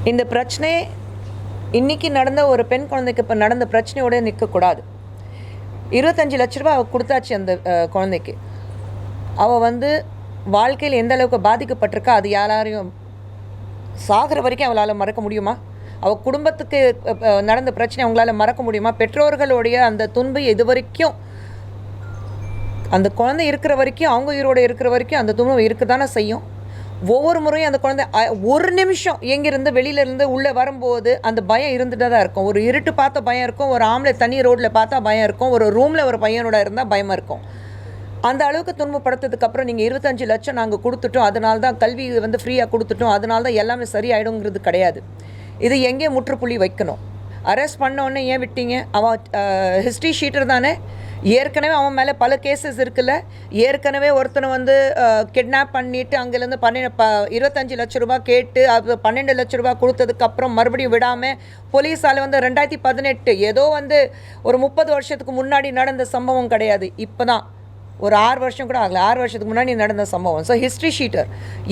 இந்த பிரச்சனை இன்றைக்கி நடந்த ஒரு பெண் குழந்தைக்கு இப்போ நடந்த பிரச்சனையோடு நிற்கக்கூடாது. 25 லட்ச ரூபா அவள் கொடுத்தாச்சு அந்த குழந்தைக்கு. அவள் வந்து வாழ்க்கையில் எந்த அளவுக்கு பாதிக்கப்பட்டிருக்கா அது யாரையும் சாகிற வரைக்கும் அவளால் மறக்க முடியுமா? அவள் குடும்பத்துக்கு நடந்த பிரச்சனை அவங்களால மறக்க முடியுமா? பெற்றோர்களுடைய அந்த துன்பம் இது வரைக்கும் அந்த குழந்தை இருக்கிற வரைக்கும், அவங்க உயிரோடு இருக்கிற வரைக்கும் அந்த துன்பம் இருக்க தானே செய்யும். ஒவ்வொரு முறையும் அந்த குழந்தை ஒரு நிமிஷம் எங்கேருந்து வெளியிலேருந்து உள்ளே வரும்போது அந்த பயம் இருந்துகிட்டே தான் இருக்கும். ஒரு இருட்டு பார்த்த பயம் இருக்கும், ஒரு ஆம்பளை தனி ரோட்டில் பார்த்தா பயம் இருக்கும், ஒரு ரூமில் ஒரு பையனோட இருந்தால் பயமாக இருக்கும். அந்த அளவுக்கு துன்பப்படுத்ததுக்கப்புறம் நீங்கள் 25 லட்சம் நாங்கள் கொடுத்துட்டோம், அதனால தான் கல்வி வந்து ஃப்ரீயாக கொடுத்துட்டோம், அதனால தான் எல்லாமே சரியாயிடுங்கிறது கிடையாது. இது எங்கே முற்றுப்புள்ளி வைக்கணும்? அரெஸ்ட் பண்ணோன்னே ஏன் விட்டீங்க? அவன் ஹிஸ்ட்ரி ஷீட்டர் தானே, ஏற்கனவே அவன் மேலே பல கேசஸ் இருக்குல்ல. ஏற்கனவே ஒருத்தனை வந்து கிட்னாப் பண்ணிவிட்டு அங்கேருந்து 25 லட்ச ரூபா கேட்டு அது 12 லட்ச ரூபா கொடுத்ததுக்கப்புறம் மறுபடியும் விடாமல் போலீஸால் வந்து 2018 ஏதோ வந்து ஒரு 30 வருஷத்துக்கு முன்னாடி நடந்த சம்பவம் கிடையாது. இப்போ தான் ஒரு 6 வருஷம் கூட ஆகலை, 6 வருஷத்துக்கு முன்னாடி நடந்த சம்பவம். ஸோ ஹிஸ்ட்ரி ஷீட்டர்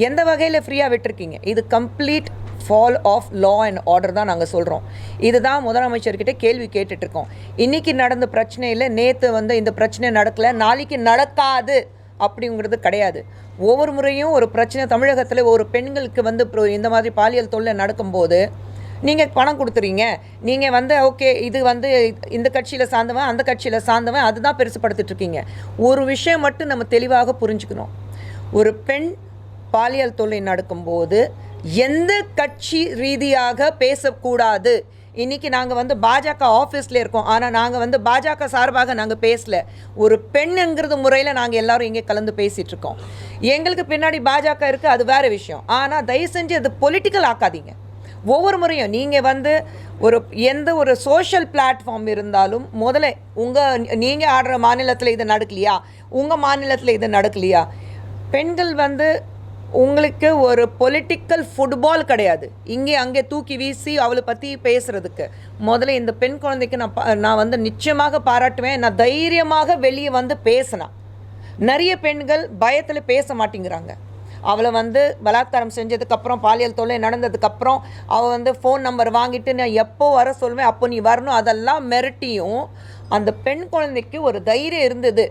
எந்த வகையில் ஃப்ரீயாக விட்டுருக்கீங்க? இது complete fall of law and order தான் நாங்கள் சொல்கிறோம். இதுதான் முதலமைச்சர்கிட்ட கேள்வி கேட்டுட்ருக்கோம். இன்றைக்கி நடந்த பிரச்சனையில் நேற்று வந்து இந்த பிரச்சனை நடக்கலை, நாளைக்கு நடக்காது அப்படிங்கிறது கிடையாது. ஒவ்வொரு முறையும் ஒரு பிரச்சனை தமிழகத்தில் ஒரு பெண்களுக்கு வந்து இந்த மாதிரி பாலியல் தொல்லை நடக்கும்போது நீங்கள் பணம் கொடுத்துறீங்க, நீங்கள் வந்து ஓகே இது வந்து இந்த கட்சியில் சார்ந்தவன் அந்த கட்சியில் சார்ந்தவன் அதுதான் பெருசுப்படுத்திட்டுருக்கீங்க. ஒரு விஷயம் மட்டும் நம்ம தெளிவாக புரிஞ்சுக்கணும். ஒரு பெண் பாலியல் தொல்லை நடக்கும்போது எந்த கட்சி ரீதியாக பேசக்கூடாது. இன்றைக்கி நாங்கள் வந்து பாஜக ஆஃபீஸில் இருக்கோம், ஆனால் நாங்கள் வந்து பாஜக சார்பாக நாங்கள் பேசலை. ஒரு பெண்ணுங்கிறது முறையில் நாங்கள் எல்லோரும் இங்கே கலந்து பேசிகிட்ருக்கோம். எங்களுக்கு பின்னாடி பாஜக இருக்குது, அது வேறு விஷயம். ஆனால் தயவு செஞ்சு அது பொலிட்டிக்கல் ஆக்காதீங்க. ஒவ்வொரு முறையும் நீங்கள் வந்து எந்த ஒரு சோஷியல் பிளாட்ஃபார்ம் இருந்தாலும் முதல்ல நீங்கள் ஆடுற மாநிலத்தில் இது நடக்கலையா, உங்கள் மாநிலத்தில் இது நடக்கலையா? பெண்கள் வந்து உங்களுக்கு ஒரு பொலிட்டிக்கல் ஃபுட்பால் கிடையாது. இங்கே அங்கே தூக்கி வீசி அவளை பற்றி பேசுகிறதுக்கு முதல்ல இந்த பெண் குழந்தைக்கு நான் வந்து நிச்சயமாக பாராட்டுவேன். நான் தைரியமாக வெளியே வந்து பேசினேன். நிறைய பெண்கள் பயத்தில் பேச மாட்டேங்கிறாங்க. அவளை வந்து பலாத்காரம் செஞ்சதுக்கப்புறம் பாலியல் தொல்லை நடந்ததுக்கப்புறம் அவள் வந்து ஃபோன் நம்பர் வாங்கிட்டு நான் எப்போ வர சொல்வேன் அப்போ நீ வரணும் அதெல்லாம் மிரட்டியும் அந்த பெண் குழந்தைக்கு ஒரு தைரியம் இருந்தது.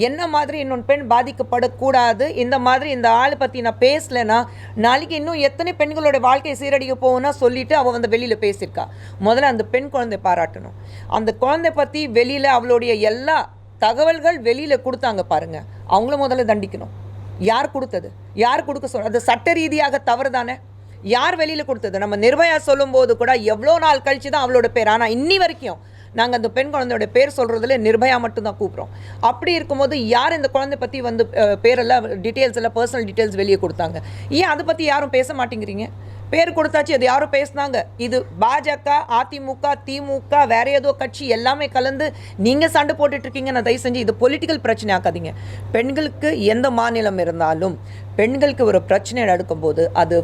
என்ன மாதிரி இன்னொன்று பெண் பாதிக்கப்படக்கூடாது, இந்த மாதிரி இந்த ஆளை பற்றி நான் பேசலைன்னா நாளைக்கு இன்னும் எத்தனை பெண்களோட வாழ்க்கையை சீரடிக்க போகும்னா சொல்லிவிட்டு அவள் வந்து வெளியில் பேசியிருக்கா. முதல்ல அந்த பெண் குழந்தை பாராட்டணும். அந்த குழந்தை பற்றி வெளியில் அவளுடைய எல்லா தகவல்கள் வெளியில் கொடுத்தாங்க பாருங்கள், அவங்கள முதல்ல தண்டிக்கணும். யார் கொடுத்தது? யார் கொடுக்க சொல்ல? அது சட்ட ரீதியாக தவறு தானே. யார் வெளியில் கொடுத்தது? நம்ம நிர்பயா சொல்லும்போது கூட எவ்வளோ நாள் கழித்து தான் அவளோட பேர், ஆனால் இன்னி வரைக்கும் நாங்கள் அந்த பெண் குழந்தையோட பேர் சொல்கிறதுல நிர்பயா மட்டும்தான் கூப்பிட்றோம். அப்படி இருக்கும்போது யார் இந்த குழந்தை பற்றி வந்து பேரெல்லாம் டீட்டெயில்ஸ் எல்லாம் பர்சனல் டீட்டெயில்ஸ் வெளியே கொடுத்தாங்க? ஏன் அதை பற்றி யாரும் பேச மாட்டேங்கிறீங்க? பேர் கொடுத்தாச்சு, அது யாரும் பேசினாங்க. இது பாஜக, அதிமுக, திமுக, வேற ஏதோ கட்சி எல்லாமே கலந்து நீங்கள் சண்டை போட்டுட்ருக்கீங்க. நான் தயவு செஞ்சு இது பொலிட்டிக்கல் பிரச்சனை ஆக்காதீங்க. பெண்களுக்கு எந்த மாநிலம் இருந்தாலும் பெண்களுக்கு ஒரு பிரச்சனை நடக்கும்போது அது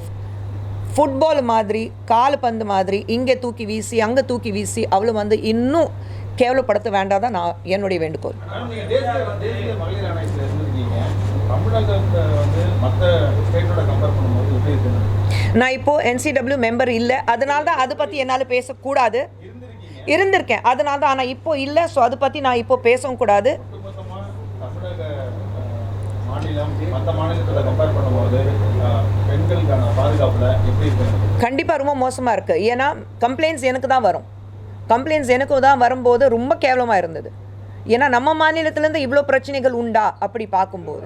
ஃபுட்பால் மாதிரி கால்பந்து மாதிரி இங்கே தூக்கி வீசி அங்கே தூக்கி வீசி அவளும் வந்து இன்னும் கேவலப்படுத்த வேண்டாதான் நான் என்னுடைய வேண்டுகோள். நான் இப்போது NCW மெம்பர் இல்லை, அதனால தான் அதை பற்றி என்னால் பேசக்கூடாது. இருந்திருக்கேன் அதனால தான், ஆனால் இப்போ இல்லை. ஸோ அதை பற்றி நான் இப்போ பேசவும் கூடாது. கண்டிப்பாக ரொம்ப மோசமாக இருக்குது. ஏன்னா கம்ப்ளைண்ட்ஸ் எனக்கு தான் வரும். கம்ப்ளைண்ட்ஸ் எனக்கு தான் வரும்போது ரொம்ப கேவலமாக இருந்தது. ஏன்னா நம்ம மாநிலத்திலேருந்து இவ்வளோ பிரச்சனைகள் உண்டா அப்படி பார்க்கும்போது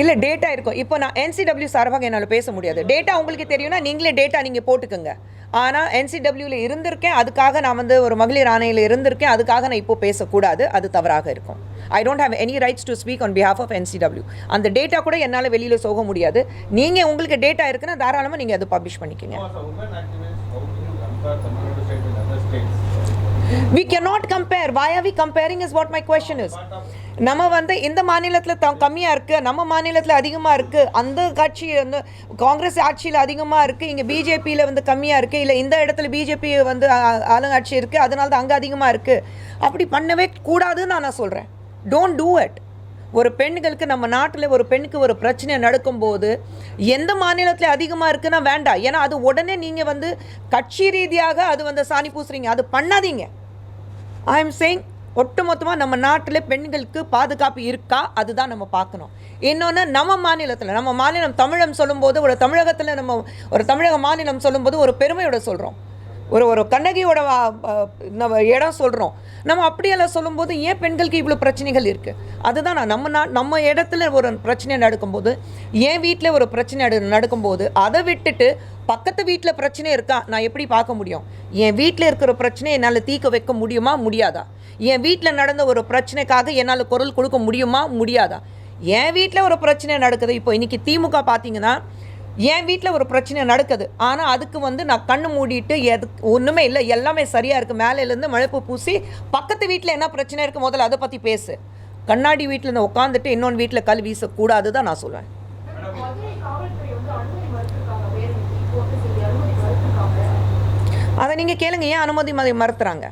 இல்லை டேட்டா இருக்கும். இப்போ நான் NCW சார்பாக என்னால் பேச முடியாது. டேட்டா உங்களுக்கு தெரியும்னா நீங்களே டேட்டா நீங்கள் போட்டுக்கோங்க. ஆனால் NCWவில் இருந்திருக்கேன், அதுக்காக நான் வந்து ஒரு மகளிர் ஆணையில் இருந்திருக்கேன், அதுக்காக நான் இப்போ பேசக்கூடாது, அது தவறாக இருக்கும். I don't have any rights to speak on behalf of NCW. அந்த டேட்டா கூட என்னால் வெளியில் போக முடியாது. நீங்கள் உங்களுக்கு டேட்டா இருக்குன்னா தாராளமாக நீங்கள் அதை பப்ளிஷ் பண்ணிக்கோங்க. We cannot compare. Why are we comparing is what my question is. நம்ம வந்து இந்த மாநிலத்தில் கம்மியாக இருக்குது, நம்ம மாநிலத்தில் அதிகமாக இருக்குது, அந்த கட்சி வந்து காங்கிரஸ் ஆட்சியில் அதிகமாக இருக்குது, இங்கே பிஜேபியில் வந்து கம்மியாக இருக்குது, இல்லை இந்த இடத்துல பிஜேபி வந்து ஆளுங்கட்சி இருக்குது அதனால தான் அங்கே அதிகமாக இருக்குது. அப்படி பண்ணவே கூடாதுன்னு நான் சொல்கிறேன். Don't do it. ஒரு பெண்களுக்கு நம்ம நாட்டில் ஒரு பெண்ணுக்கு ஒரு பிரச்சனை நடக்கும்போது எந்த மாநிலத்தில் அதிகமாக இருக்குன்னா வேண்டாம். ஏன்னா அது உடனே நீங்கள் வந்து கட்சி ரீதியாக அது வந்து சாணி பூசுறீங்க, அது பண்ணாதீங்க. ஐ எம் சேயிங் ஒட்டுமொத்தமாக நம்ம நாட்டில் பெண்களுக்கு பாதுகாப்பு இருக்கா, அதுதான் நம்ம பார்க்கணும். இன்னொன்று, நம்ம மாநிலம் தமிழம் சொல்லும்போது, ஒரு தமிழகத்தில் நம்ம ஒரு தமிழக மாநிலம் சொல்லும்போது ஒரு பெருமையோட சொல்கிறோம். ஒரு கண்ணகியோட நம்ம இடம் சொல்கிறோம். நம்ம அப்படியெல்லாம் சொல்லும்போது ஏன் பெண்களுக்கு இவ்வளோ பிரச்சனைகள் இருக்குது? அதுதான் நம்ம இடத்துல ஒரு பிரச்சனை நடக்கும்போது, என் வீட்டில் ஒரு பிரச்சனை நடக்கும்போது அதை விட்டுட்டு பக்கத்து வீட்டில் பிரச்சனை இருக்கா நான் எப்படி பார்க்க முடியும்? என் வீட்டில் இருக்கிற பிரச்சனை என்னால் தீர்க்க வைக்க முடியுமா, முடியாதா? என் வீட்டில் நடந்த ஒரு பிரச்சனைக்காக என்னால் குரல் கொடுக்க முடியுமா, முடியாதா? என் வீட்டில் ஒரு பிரச்சனை நடக்குது. இப்போ இன்றைக்கி திமுக பார்த்தீங்கன்னா என் வீட்டில் ஒரு பிரச்சனை நடக்குது, ஆனால் அதுக்கு வந்து நான் கண்ணு மூடிட்டு ஒன்றுமே இல்லை, எல்லாமே சரியாக இருக்குது, மேலேருந்து மழைப்பு பூசி பக்கத்து வீட்டில் என்ன பிரச்சனை இருக்குது முதல்ல அதை பற்றி பேசு. கண்ணாடி வீட்டில் இருந்து உட்காந்துட்டு இன்னொன்று வீட்டில் கல் வீசக்கூடாது தான் நான் சொல்லுவேன். அதை நீங்கள் கேளுங்க, ஏன் அனுமதி மறுத்துறாங்க?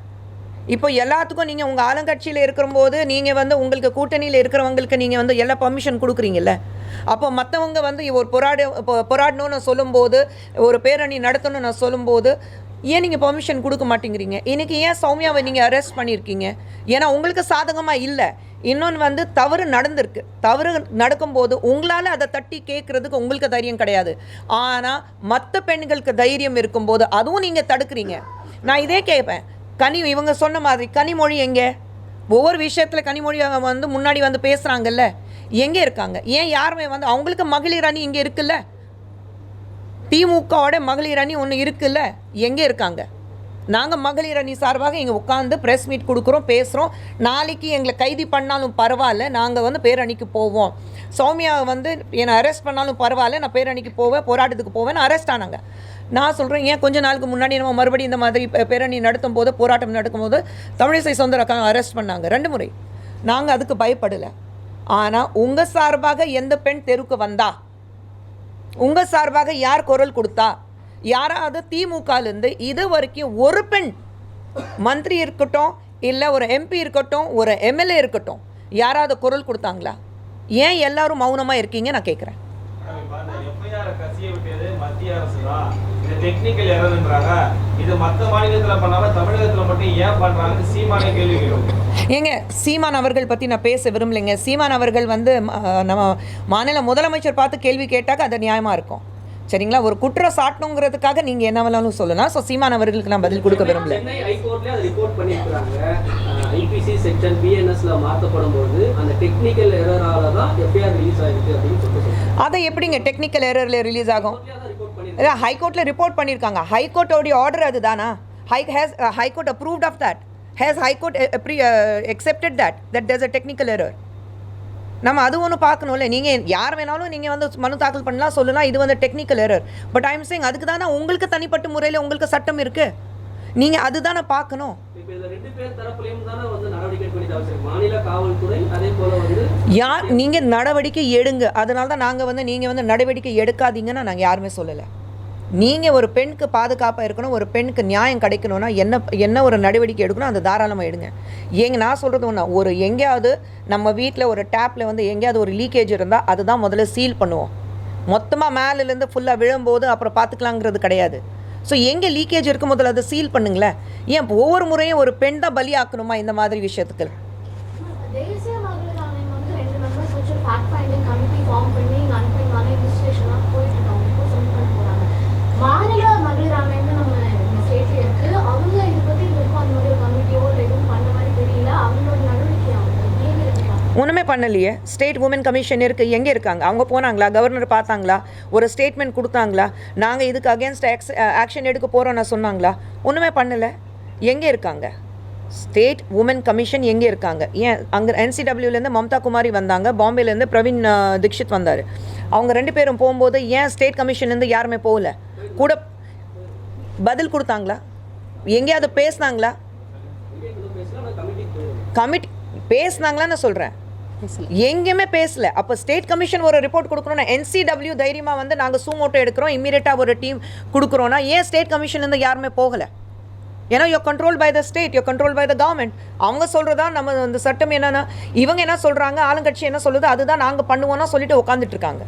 இப்போ எல்லாத்துக்கும் நீங்கள் உங்கள் ஆளுங்கட்சியில் இருக்கிறம்போது நீங்கள் வந்து உங்களுக்கு கூட்டணியில் இருக்கிறவங்களுக்கு நீங்கள் வந்து எல்லா பர்மிஷன் கொடுக்குறீங்கல்ல. அப்போ மற்றவங்க வந்து ஒரு போராடணும்னு சொல்லும்போது, ஒரு பேரணி நடத்தணும்னு நான் சொல்லும்போது ஏன் நீங்கள் பர்மிஷன் கொடுக்க மாட்டேங்கிறீங்க? இன்றைக்கி ஏன் சௌமியாவை நீங்கள் அரெஸ்ட் பண்ணியிருக்கீங்க? ஏன்னா உங்களுக்கு சாதகமாக இல்லை. இன்னொன்று வந்து தவறு நடந்திருக்கு. தவறு நடக்கும்போது உங்களால் அதை தட்டி கேட்குறதுக்கு உங்களுக்கு தைரியம் கிடையாது. ஆனால் மற்ற பெண்களுக்கு தைரியம் இருக்கும்போது அதுவும் நீங்கள் தடுக்கிறீங்க. நான் இதே கேட்பேன், இவங்க சொன்ன மாதிரி கனிமொழி எங்கே? ஒவ்வொரு விஷயத்தில் கனிமொழி வந்து முன்னாடி வந்து பேசுகிறாங்கல்ல, எங்கே இருக்காங்க? ஏன் யாருமே வந்து அவங்களுக்கு மகளிர் அணி இங்கே இருக்குல்ல, திமுகவோட மகளிர் அணி ஒன்று இருக்குல்ல, எங்கே இருக்காங்க? நாங்கள் மகளிர் அணி சார்பாக இங்கே உட்காந்து ப்ரெஸ் மீட் கொடுக்குறோம், பேசுகிறோம். நாளைக்கு எங்களை கைது பண்ணாலும் பரவாயில்ல, நாங்கள் வந்து பேரணிக்கு போவோம். சௌமியாவை வந்து என்னை அரெஸ்ட் பண்ணாலும் பரவாயில்ல, நான் பேரணிக்கு போவேன், போராட்டத்துக்கு போவேன். அரெஸ்ட் ஆனாங்க. நான் சொல்கிறேன், ஏன் கொஞ்ச நாளுக்கு முன்னாடி நம்ம மறுபடியும் இந்த மாதிரி பேரணி நடத்தும் போது, போராட்டம் நடக்கும்போது தமிழிசை சௌந்தரராஜன் அரெஸ்ட் பண்ணாங்க 2 முறை. நாங்கள் அதுக்கு பயப்படலை. ஆனால் உங்கள் சார்பாக எந்த பெண் தெருவுக்கு வந்தா, உங்கள் சார்பாக யார் குரல் கொடுத்தா? யாராவது திமுகலேருந்து இது வரைக்கும் ஒரு பெண் மந்திரி இருக்கட்டும், இல்லை ஒரு எம்பி இருக்கட்டும், ஒரு எம்எல்ஏ இருக்கட்டும், யாராவது குரல் கொடுத்தாங்களா? ஏன் எல்லாரும் மௌனமாக இருக்கீங்க நான் கேட்குறேன். ஏங்க, சீமான் அவர்கள் பற்றி நான் பேச விரும்பலைங்க. சீமான் அவர்கள் வந்து நம்ம மாநில முதலமைச்சர் பார்த்து கேள்வி கேட்டாக்க அது நியாயமாக இருக்கும், சரிங்களா? ஒரு குற்றம் சாட்டணுங்கிறதுக்காக நீங்கள் என்ன வேணாலும் சொல்லலாம். ஸோ சீமான் அவர்களுக்கு நான் பதில் கொடுக்க விரும்பல. ஐபிசி செக்ஷன் பிஎன்எஸ்ல மாற்றப்படும் போது அந்த டெக்னிக்கல் எரரால தான் எஃப்ஐஆர் ரிலீஸ் ஆயிருக்கு அப்படின்னு சொல்லிட்டு, அதை எப்படிங்க டெக்னிக்கல் எரரில் ரிலீஸ் ஆகும்? ஹைகோர்ட்டில் ரிப்போர்ட் பண்ணியிருக்காங்க. ஹைகோர்ட்டோடைய ஆர்டர் அதுதானா? High court approved of that. Has high court accepted that there's a technical error? நம்ம அது ஒன்று பார்க்கணும்ல. நீங்கள் யார் வேணாலும் நீங்கள் வந்து மனு தாக்கல் பண்ணலாம், சொல்லலாம் இது வந்து technical error. But I'm saying அதுக்கு தானே உங்களுக்கு தனிப்பட்ட முறையில் உங்களுக்கு சட்டம் இருக்குது, நீங்கள் அதுதானே பார்க்கணும். யார் நீங்கள் நடவடிக்கை எடுங்க, அதனால தான் நாங்கள் வந்து நீங்கள் வந்து நடவடிக்கை எடுக்காதீங்கன்னு நாங்கள் யாருமே சொல்லலை. நீங்கள் ஒரு பெண்ணுக்கு பாதுகாப்பாக இருக்கணும், ஒரு பெண்ணுக்கு நியாயம் கிடைக்கணும்னா என்ன ஒரு நடவடிக்கை எடுக்கணும், அந்த தாராளமாக எடுங்க. நான் சொல்கிறது ஒன்று, ஒரு எங்கேயாவது நம்ம வீட்டில் ஒரு டேப்பில் வந்து எங்கேயாவது ஒரு லீக்கேஜ் இருந்தால் அதுதான் முதல்ல சீல் பண்ணுவோம். மொத்தமாக மேலேருந்து ஃபுல்லாக விழும்போது அப்புறம் பார்த்துக்கலாங்கிறது கிடையாது. ஸோ எங்கே லீக்கேஜ் இருக்கும் முதல்ல அதை சீல் பண்ணுங்களேன். ஏன் ஒவ்வொரு முறையும் ஒரு பெண் தான் பலியாக்கணுமா இந்த மாதிரி விஷயத்துக்கு? ஒன்றுமே பண்ணலையே. ஸ்டேட் உமன் கமிஷன் இருக்குது, எங்கே இருக்காங்க? அவங்க போனாங்களா? கவர்னர் பார்த்தாங்களா? ஒரு ஸ்டேட்மெண்ட் கொடுத்தாங்களா? நாங்கள் இதுக்கு அகேன்ஸ்ட் ஆக்ஷன் எடுக்க போகிறோன்னு சொன்னாங்களா? ஒன்றுமே பண்ணலை. எங்கே இருக்காங்க ஸ்டேட் உமன் கமிஷன்? எங்கே இருக்காங்க? ஏன் அங்கே NCWலேருந்து மம்தா குமாரி வந்தாங்க, பாம்பேலேருந்து பிரவீன் தீக்ஷித் வந்தார். அவங்க 2 பேரும் போகும்போது ஏன் ஸ்டேட் கமிஷன்லேருந்து யாருமே போகல? கூட பதில் கொடுத்தாங்களா? எங்கேயாவது பேசினாங்களா? கமிட்டி பேசினாங்களான்னு சொல்கிறேன், எங்கேயுமே பேசல. அப்போ ஸ்டேட் கமிஷன் ஒரு ரிப்போர்ட் கொடுக்கணும்னா NCW தைரியமாக வந்து நாங்கள் சூமோட்டோ எடுக்கிறோம், இம்மீடியட்டாக ஒரு டீம் கொடுக்குறோன்னா ஏன் ஸ்டேட் கமிஷன்லேருந்து யாருமே போகலை? ஏன்னா you control by the state, you control by the government. அவங்க சொல்கிறதா நம்ம அந்த சட்டம் என்னென்னா, இவங்க என்ன சொல்கிறாங்க, ஆளுங்கட்சி என்ன சொல்லுது, அதுதான் நாங்கள் பண்ணுவோம்னா சொல்லிட்டு உட்காந்துட்டு இருக்காங்க.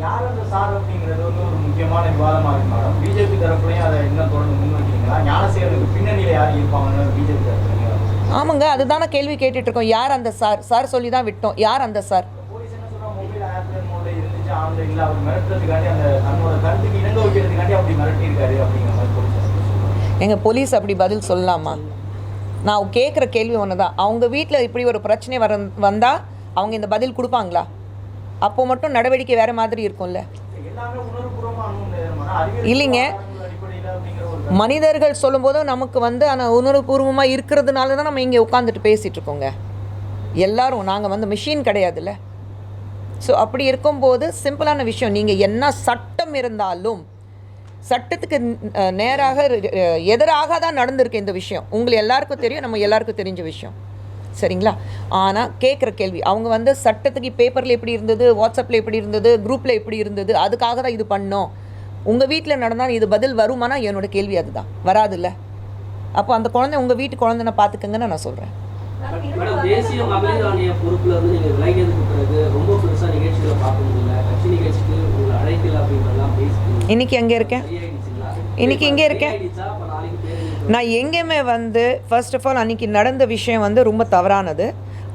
யார் அந்த சார் அப்படிங்கிறது வந்து ஒரு முக்கியமான விவாதமாக இருக்கு மேடம். பிஜேபி தரப்புலையும் அதை இன்னும் தொடர்ந்து முன்வைக்கிறீங்களா? ஞானசேகருக்கு பின்னணியில் யார் இருப்பாங்கன்னு பிஜேபி தரப்புலையும். ஆமாங்க, அதுதான கேள்வி கேட்டுட்டு இருக்கோம். யார் அந்த சார்? சார் சொல்லி தான் விட்டோம். யார் அந்த சார்? போலீஸ் என்ன சொல்றாங்க, மொபைல் ஏர்பிளேன் மோட்ல இருந்துச்சு, ஆன்ல இல்லை, அவர் மிரட்டுறதுக்காண்டி அந்த தன்னோட கருத்துக்கு இணங்க வைக்கிறதுக்காண்டி அப்படி மிரட்டியிருக்காரு அப்படிங்கிற மாதிரி போலீஸ். எங்கள் போலீஸ் அப்படி பதில் சொல்லலாமா? நான் கேட்குற கேள்வி ஒன்று தான். அவங்க வீட்டில் இப்படி ஒரு பிரச்சனை வந்தால் அவங்க இந்த பதில் கொடுப்பாங்களா? அப்போ மட்டும் நடவடிக்கை வேறு மாதிரி இருக்கும்ல. இல்லைங்க, மனிதர்கள் சொல்லும்போதும் நமக்கு வந்து ஆனால் உணர்வுபூர்வமாக இருக்கிறதுனால தான் நம்ம இங்கே உட்காந்துட்டு பேசிகிட்டு இருக்கோங்க. எல்லோரும் நாங்கள் வந்து மிஷின் கிடையாதுல்ல. ஸோ அப்படி இருக்கும்போது சிம்பிளான விஷயம், நீங்கள் என்ன சட்டம் இருந்தாலும் சட்டத்துக்கு நேராக எதிராக தான் நடந்திருக்கு இந்த விஷயம். உங்களுக்கு எல்லாருக்கும் தெரியும், நம்ம எல்லாருக்கும் தெரிஞ்ச விஷயம், சரிங்களா? ஆனால் கேட்குற கேள்வி, அவங்க வந்து சட்டத்துக்கு பேப்பரில் எப்படி இருந்தது, வாட்ஸ்அப்பில் எப்படி இருந்தது, குரூப்பில் எப்படி இருந்தது, அதுக்காக தான் இது பண்ணோம். உங்கள் வீட்டில் நடந்தால் இது பதில் வருமானா என்னோட கேள்வி அதுதான். வராதுல்ல. அப்போ அந்த குழந்தை உங்கள் வீட்டு குழந்தைனை பார்த்துக்கங்கன்னு நான் சொல்கிறேன். மேடம், தேசிய மகளிர் ஆணைய பொறுப்புல இருந்து நீங்கள் விலகியதுக்கு பிறகு ரொம்ப பெருசாக நிகழ்ச்சிகளை பார்க்க முடியல. கட்சி நிகழ்ச்சிக்கு உங்களை அழைக்கல அப்படின்றலாம் பேசி இன்னைக்கு எங்கே இருக்கேன்? இன்னைக்கு இங்கே இருக்கேன். நான் எங்கேயுமே வந்து ஃபர்ஸ்ட் ஆஃப் ஆல் அன்றைக்கி நடந்த விஷயம் வந்து ரொம்ப தவறானது.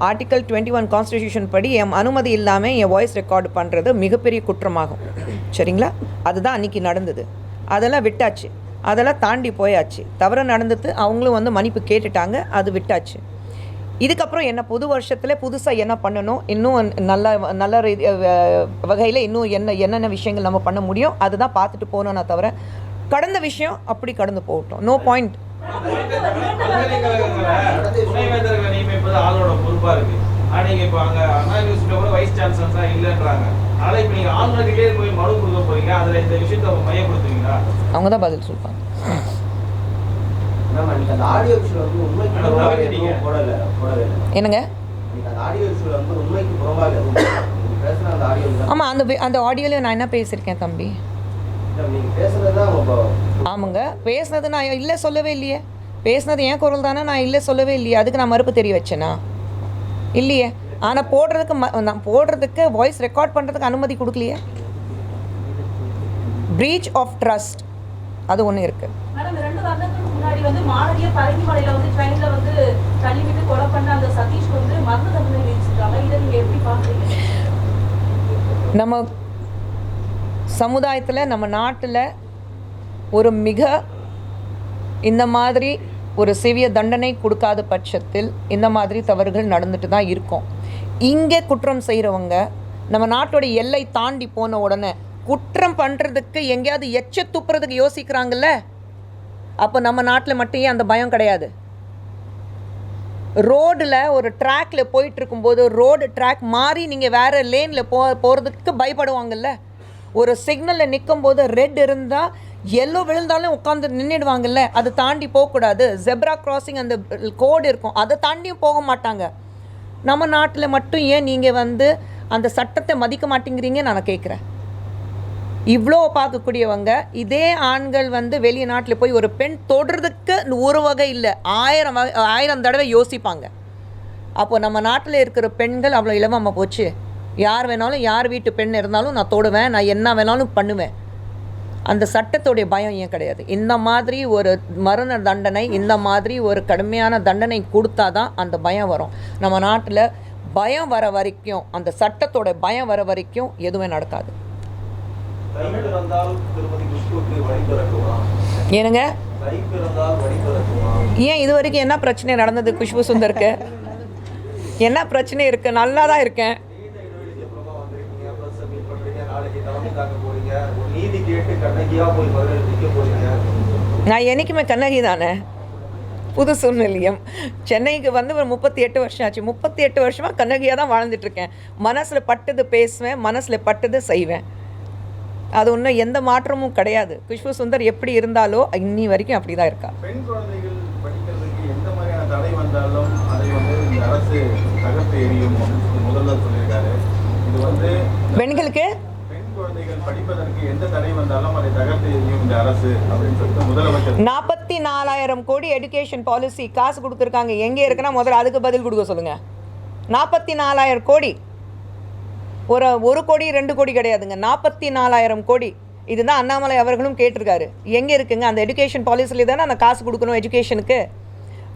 ஆர்டிக்கல் 21 கான்ஸ்டிடியூஷன் படி என் அனுமதி இல்லாமல் என் வாய்ஸ் ரெக்கார்டு பண்ணுறது மிகப்பெரிய குற்றமாகும், சரிங்களா? அதுதான் அன்றைக்கி நடந்தது. அதெல்லாம் விட்டாச்சு, அதெல்லாம் தாண்டி போயாச்சு. தவறு நடந்தது, அவங்களும் வந்து மன்னிப்பு கேட்டுட்டாங்க, அது விட்டாச்சு. இதுக்கப்புறம் என்ன புது வருஷத்தில் புதுசாக என்ன பண்ணணும், இன்னும் நல்ல வகையில் இன்னும் என்னென்ன விஷயங்கள் நம்ம பண்ண முடியும் அதுதான் பார்த்துட்டு போகணும்னா தவிர கடந்த விஷயம் அப்படி கடந்து போகட்டும். No point. அவங்க தான் பதில் சொல்லுவாங்க. என்னங்க? ஆமாம், அந்த ஆடியோவில் நான் என்ன பேசியிருக்கேன் தம்பி? ஆமாங்க, பேசுனது நான் இல்லை சொல்லவே இல்லையே. பேசுனது என் குரல் தானே, நான் இல்லை சொல்லவே இல்லையே. அதுக்கு நான் மறுப்பு தெரிய வச்சேனா? இல்லையே. ஆனால் நான் போடுறதுக்கு வாய்ஸ் ரெக்கார்ட் பண்ணுறதுக்கு அனுமதி கொடுக்கலையே. பிரீச் ஆஃப் ட்ரஸ்ட் அது ஒன்று இருக்குது. நம்ம சமுதாயத்தில், நம்ம நாட்டில் ஒரு இந்த மாதிரி ஒரு சிவிய தண்டனை கொடுக்காத பட்சத்தில் இந்த மாதிரி தவறுகள் நடந்துட்டு தான் இருக்கும். இங்கே குற்றம் செய்கிறவங்க நம்ம நாட்டோட எல்லை தாண்டி போன உடனே குற்றம் பண்ணுறதுக்கு எங்கேயாவது எச்ச துப்புறதுக்கு யோசிக்கிறாங்கல்ல. அப்போ நம்ம நாட்டில் மட்டும் ஏன் அந்த பயம் கிடையாது? ரோடில் ஒரு ட்ராக்ல போயிட்டு இருக்கும்போது ரோடு ட்ராக் மாறி நீங்கள் வேறு லேனில் போகிறதுக்கு பயப்படுவாங்கல்ல. ஒரு சிக்னலில் நிற்கும் போது ரெட் இருந்தால் எல்லோ விழுந்தாலும் உட்காந்து நின்றுடுவாங்கல்ல. அதை தாண்டி போகக்கூடாது. ஜெப்ரா கிராசிங் அந்த கோடு இருக்கும், அதை தாண்டியும் போக மாட்டாங்க. நம்ம நாட்டில் மட்டும் ஏன் நீங்கள் வந்து அந்த சட்டத்தை மதிக்க மாட்டேங்கிறீங்க நான் கேட்குறேன். இவ்வளோ பார்க்கக்கூடியவங்க இதே ஆண்கள் வந்து வெளிய நாட்டில் போய் ஒரு பெண் தொடுறதுக்கு ஒரு வகை இல்லை, 1000 தடவை யோசிப்பாங்க. அப்போது நம்ம நாட்டில் இருக்கிற பெண்கள் அவ்வளோ இலவமாக போச்சு. யார் வேணாலும், யார் வீட்டு பெண் இருந்தாலும் நான் தொடுவேன், நான் என்ன வேணாலும் பண்ணுவேன். அந்த சட்டத்துடைய பயம் ஏன் கிடையாது? இந்த மாதிரி ஒரு மரண தண்டனை, இந்த மாதிரி ஒரு கடுமையான தண்டனை கொடுத்தா தான் அந்த பயம் வரும். நம்ம நாட்டில் பயம் வர வரைக்கும், அந்த சட்டத்தோட பயம் வர வரைக்கும் எதுவுமே நடக்காது. ஏனுங்க, ஏன் இது வரைக்கும் என்ன பிரச்சனை நடந்தது? குஷ்பு சுந்தருக்கு என்ன பிரச்சனை இருக்குது? நல்லா தான் இருக்கேன். நான் என்றைக்குமே கண்ணகி தானே. புது சூழ்நிலையம் சென்னைக்கு வந்து ஒரு 38 வருஷம் ஆச்சு. 38 வருஷமாக கண்ணகியாக தான் வாழ்ந்துட்டுருக்கேன். மனசில் பட்டது பேசுவேன், மனசில் பட்டது செய்வேன். அது ஒன்றும் எந்த மாற்றமும் கிடையாது. குஷ்பு சுந்தர் எப்படி இருந்தாலோ இன்னி வரைக்கும் அப்படி தான் இருக்கா. பெண் குழந்தைகள் படிக்கிறதுக்கு எந்த மாதிரியான தடை வந்தாலும் அதை வந்து இந்த அரசு தகர்த்து எறியும் முதல்வர் சொல்லியிருக்காரு. இது வந்து பெண்களுக்கு பெண் குழந்தைகள் படிப்பதற்கு எந்த தடை வந்தாலும் அதை தகர்த்து எறியும் இந்த அரசு அப்படின்னு சொல்லிட்டு முதலமைச்சர் 44,000 கோடி எடுகேஷன் பாலிசி காசு கொடுத்துருக்காங்க. எங்கே இருக்குன்னா முதல்ல அதுக்கு பதில் கொடுக்க சொல்லுங்கள். 44,000 கோடி, ஒரு கோடி 2 கோடி கிடையாதுங்க, 44,000 கோடி. இதுதான் அண்ணாமலை அவர்களும் கேட்டிருக்காரு. எங்கே இருக்குங்க அந்த எடுகேஷன் பாலிசியில் தானே அந்த காசு கொடுக்கணும் எஜுகேஷனுக்கு.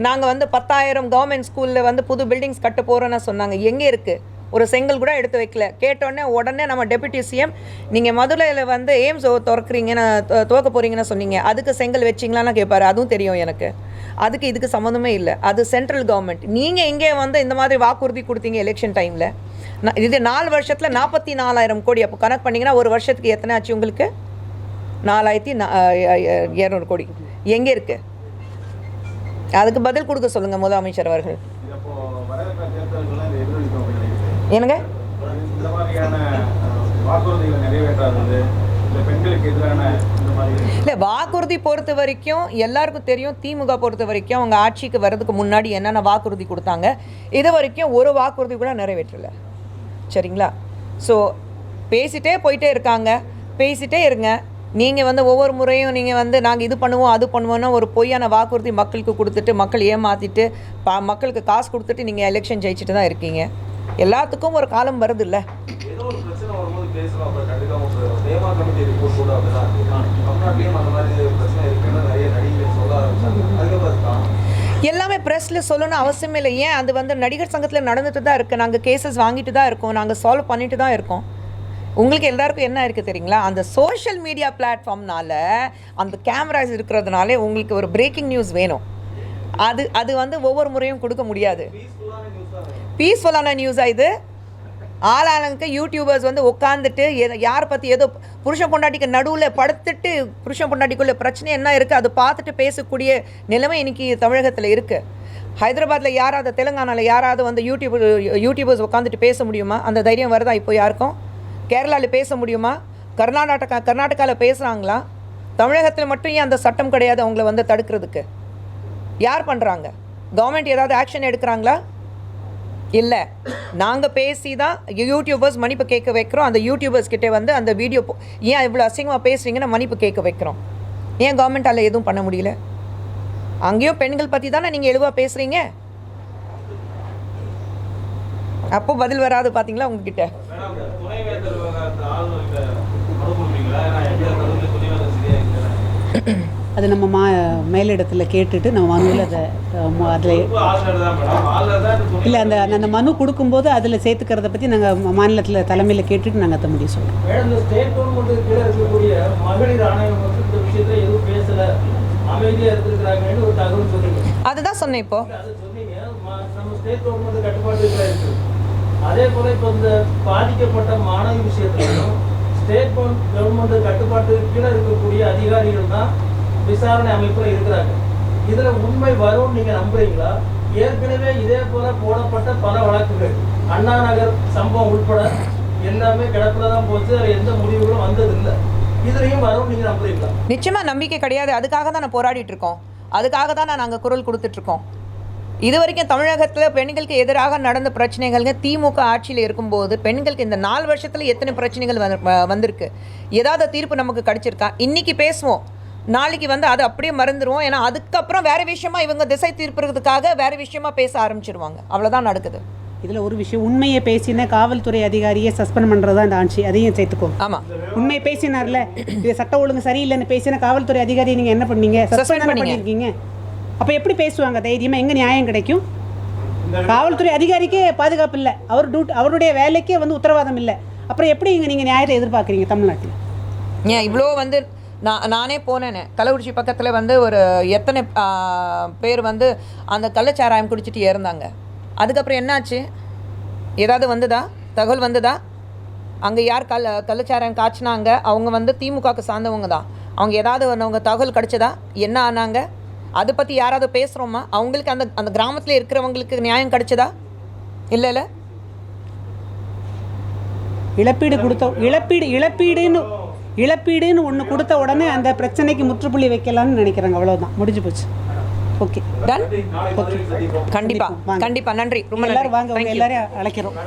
நாங்கள் வந்து 10,000 கவர்மெண்ட் ஸ்கூலில் வந்து புது பில்டிங்ஸ் கட்ட போகிறோன்னு சொன்னாங்க. எங்கே இருக்குது? ஒரு செங்கல் கூட எடுத்து வைக்கல. கேட்டோடனே உடனே நம்ம டெப்யூட்டி சிஎம் நீங்கள் மதுரையில் வந்து எய்ம்ஸ் திறக்கிறீங்கன்னு துவக்க போகிறீங்கன்னு சொன்னீங்க, அதுக்கு செங்கல் வச்சிங்களான்னு கேட்பாரு. அதுவும் தெரியும் எனக்கு. அதுக்கு இதுக்கு சம்மந்தமே இல்லை. அது சென்ட்ரல் கவர்மெண்ட். நீங்கள் இங்கே வந்து இந்த மாதிரி வாக்குறுதி கொடுத்தீங்க எலெக்ஷன் டைமில். இது 4 வருஷத்தில் 44,000 கோடி. அப்போ கணக்கு பண்ணிங்கன்னா ஒரு வருஷத்துக்கு எத்தனை ஆச்சு உங்களுக்கு? 4,200 கோடி. எங்கே இருக்குது? அதுக்கு பதில் கொடுக்க சொல்லுங்கள் முதலமைச்சர் அவர்கள். என்னங்க இந்த மாதிரியான வாக்குறுதிகளை நிறைவேற்றாதது, இந்த பெண்களுக்கு எதிரான இந்த மாதிரி இல்லை, வாக்குறுதி பொறுத்த வரைக்கும் எல்லாருக்கும் தெரியும். திமுக பொறுத்த வரைக்கும் அவங்க ஆட்சிக்கு வர்றதுக்கு முன்னாடி என்னென்ன வாக்குறுதி கொடுத்தாங்க, இது வரைக்கும் ஒரு வாக்குறுதி கூட நிறைவேற்றலை. சரிங்களா? ஸோ பேசிகிட்டே போயிட்டே இருக்காங்க. பேசிகிட்டே இருங்க. நீங்கள் வந்து ஒவ்வொரு முறையும் நீங்கள் வந்து நாங்கள் இது பண்ணுவோம் அது பண்ணுவோன்னா ஒரு பொய்யான வாக்குறுதி மக்களுக்கு கொடுத்துட்டு மக்கள் ஏமாற்றிட்டு மக்களுக்கு காசு கொடுத்துட்டு நீங்கள் எலெக்ஷன் ஜெயிச்சுட்டு தான் இருக்கீங்க. எல்லாத்துக்கும் ஒரு காலம் வருது இல்லை? ஏதோ ஒரு பிரச்சனை வரும்போது பேசலாம். அப்புறம் கண்டிப்பாக தேமா கமிட்டி ரிப்போர்ட் கூட அப்படிதான் தமிழ்நாட்டிலையும் அந்த மாதிரி பிரச்சனை இருக்குன்னு நிறைய நடிகர்கள் சொல்ல ஆரம்பிச்சாங்க. அதுக்கப்புறம் எல்லாமே ப்ரெஸ்ஸில் சொல்லணும்னு அவசியமே இல்லை. ஏன் அது வந்து நடிகர் சங்கத்தில் நடந்துட்டு தான் இருக்குது. நாங்கள் கேசஸ் வாங்கிட்டு தான் இருக்கோம். நாங்கள் சால்வ் பண்ணிட்டு தான் இருக்கோம். உங்களுக்கு எல்லாருக்கும் என்ன இருக்குது தெரியுங்களா? அந்த சோஷியல் மீடியா பிளாட்ஃபார்ம்னால அந்த கேமராஸ் இருக்கிறதுனால உங்களுக்கு ஒரு பிரேக்கிங் நியூஸ் வேணும். அது வந்து ஒவ்வொரு முறையும் கொடுக்க முடியாது. பீஸ்ஃபுல்லான நியூஸாக இது? ஆளாளுக்கு யூடியூபர்ஸ் வந்து உட்காந்துட்டு யாரை பற்றி ஏதோ புருஷன் பொண்டாட்டிக்கு நடுவில் படுத்துட்டு புருஷன் பொண்டாட்டிக்குள்ளே பிரச்சனை என்ன இருக்குது அது பார்த்துட்டு பேசக்கூடிய நிலைமை இன்றைக்கி தமிழகத்தில் இருக்குது. ஹைதராபாத்தில் யாராவது, தெலுங்கானாவில் யாராவது வந்து யூடியூபர்ஸ் உட்காந்துட்டு பேச முடியுமா? அந்த தைரியம் வருதா இப்போ யாருக்கும்? கேரளாவில் பேச முடியுமா? கர்நாடகாவில் பேசுகிறாங்களா? தமிழகத்தில் மட்டும் ஏன் அந்த சட்டம் கிடையாது அவங்கள வந்து தடுக்கிறதுக்கு? யார் பண்ணுறாங்க? கவர்மெண்ட் ஏதாவது ஆக்ஷன் எடுக்கிறாங்களா? இல்லை. நாங்கள் பேசி தான் யூடியூபர்ஸ் மன்னிப்பு கேட்க வைக்கிறோம். அந்த யூடியூபர்ஸ் கிட்டே வந்து அந்த வீடியோ ஏன் இவ்வளோ அசிங்கமாக பேசுகிறீங்கன்னு மன்னிப்பு கேட்க வைக்கிறோம். ஏன் கவர்மெண்ட்டால் எதுவும் பண்ண முடியல? அங்கேயும் பெண்கள் பற்றி தானே நீங்கள் எழுவாக பேசுகிறீங்க. அப்போ பதில் வராது பார்த்தீங்களா உங்ககிட்ட? அது நம்ம மேலிடத்தில் கேட்டுட்டு நம்ம மனுவில் அதில் இல்லை அந்த மனு கொடுக்கும்போது அதில் சேர்த்துக்கிறத பற்றி நாங்கள் மாநிலத்தில் தலைமையில் கேட்டுட்டு நாங்கள் அதை முடிவு சொல்கிறோம். இந்த ஸ்டேட் கவர்மெண்ட் கீழே இருக்கக்கூடிய மகளிர் ஆணையம் வந்து இந்த விஷயத்தில் எதுவும் பேசலை, அமைதியாக இருந்திருக்கிறாங்கன்னு ஒரு தகவல் சொன்னீங்க. அதுதான் சொன்னேன். இப்போ அது சொன்னீங்க. நம்ம ஸ்டேட் கவர்மெண்ட் கட்டுப்பாட்டுக்குள்ள இருக்குது. அதே போல் இப்போ இந்த பாதிக்கப்பட்ட மாணவி விஷயத்திலையும் ஸ்டேட் கவர்மெண்ட் கட்டுப்பாட்டுக்கு கீழே இருக்கக்கூடிய அதிகாரிகள் தான் விசாரணை அமைப்பில் இருக்கிறாங்க. இதில் உண்மை வரும்னு நீங்கள் நம்புறீங்களா? ஏற்கனவே இதே போல போடப்பட்ட பல வழக்குகள் அண்ணா நகர் சம்பவம் உட்பட எல்லாமே கிடப்பில் தான் போச்சு. அதில் எந்த முடிவுகளும் வந்ததில்லை. இதுலையும் வரும்னு நீங்கள் நம்புறீங்களா? நிச்சயமாக நம்பிக்கை கிடையாது. அதுக்காக தான் நான் போராடிட்டு இருக்கோம். அதுக்காக தான் நாங்கள் குரல் கொடுத்துட்ருக்கோம். இது வரைக்கும் தமிழகத்தில் பெண்களுக்கு எதிராக நடந்த பிரச்சனைகள்ங்க திமுக ஆட்சியில் இருக்கும்போது பெண்களுக்கு இந்த 4 வருஷத்தில் எத்தனை பிரச்சனைகள் வந்திருக்கு? ஏதாவது தீர்ப்பு நமக்கு கிடச்சிருக்கா? இன்றைக்கி பேசுவோம், நாளைக்கு வந்து அது அப்படியே மறந்துடுவோம். ஏன்னா அதுக்கப்புறம் வேறு விஷயமா இவங்க திசை தீர்ப்புறதுக்காக வேறு விஷயமா பேச ஆரம்பிச்சிருவாங்க. அவ்வளோதான் நடக்குது. இதில் ஒரு விஷயம், உண்மையை பேசின காவல்துறை அதிகாரியை சஸ்பெண்ட் பண்ணுறது தான் இந்த ஆட்சி. அதையும் சேர்த்துக்கோ. ஆமாம், உண்மையை பேசினார்ல, இது சட்ட ஒழுங்கு சரியில்லைன்னு பேசின காவல்துறை அதிகாரியை நீங்கள் என்ன பண்ணீங்க? சஸ்பெண்ட் பண்ணியிருக்கீங்க. அப்போ எப்படி பேசுவாங்க தைரியமாக? எங்கே நியாயம் கிடைக்கும்? காவல்துறை அதிகாரிக்கே பாதுகாப்பு இல்லை, அவருடைய வேலைக்கே வந்து உத்தரவாதம் இல்லை. அப்புறம் எப்படி நீங்கள் நியாயத்தை எதிர்பார்க்குறீங்க தமிழ்நாட்டில்? ஏன் இவ்வளோ வந்து நானே போனேன்னு கள்ளக்குறிச்சி பக்கத்தில் வந்து ஒரு எத்தனை பேர் வந்து அந்த கள்ளச்சாராயம் குடிச்சிட்டு இறந்தாங்க. அதுக்கப்புறம் என்னாச்சு? ஏதாவது வந்ததா? தகவல் வந்ததா? அங்கே யார் கள்ளச்சாராயம் காய்ச்சினாங்க அவங்க வந்து திமுகவுக்கு சார்ந்தவங்க தான். அவங்க ஏதாவது அவங்க தகவல் கிடச்சதா? என்ன ஆனாங்க? அதை பற்றி யாராவது பேசுகிறோமா? அவங்களுக்கு அந்த கிராமத்தில் இருக்கிறவங்களுக்கு நியாயம் கிடைச்சதா? இல்லை. இழப்பீடுன்னு ஒன்று கொடுத்த உடனே அந்த பிரச்சனைக்கு முற்றுப்புள்ளி வைக்கலாம்னு நினைக்கிறாங்க. அவ்வளோதான், முடிஞ்சு போச்சு. Okay, ton. ஓகே, கண்டிப்பாக. நன்றி. ரொம்ப எல்லாரும் வாங்க, எல்லாரையும் அழைக்கிறோம்.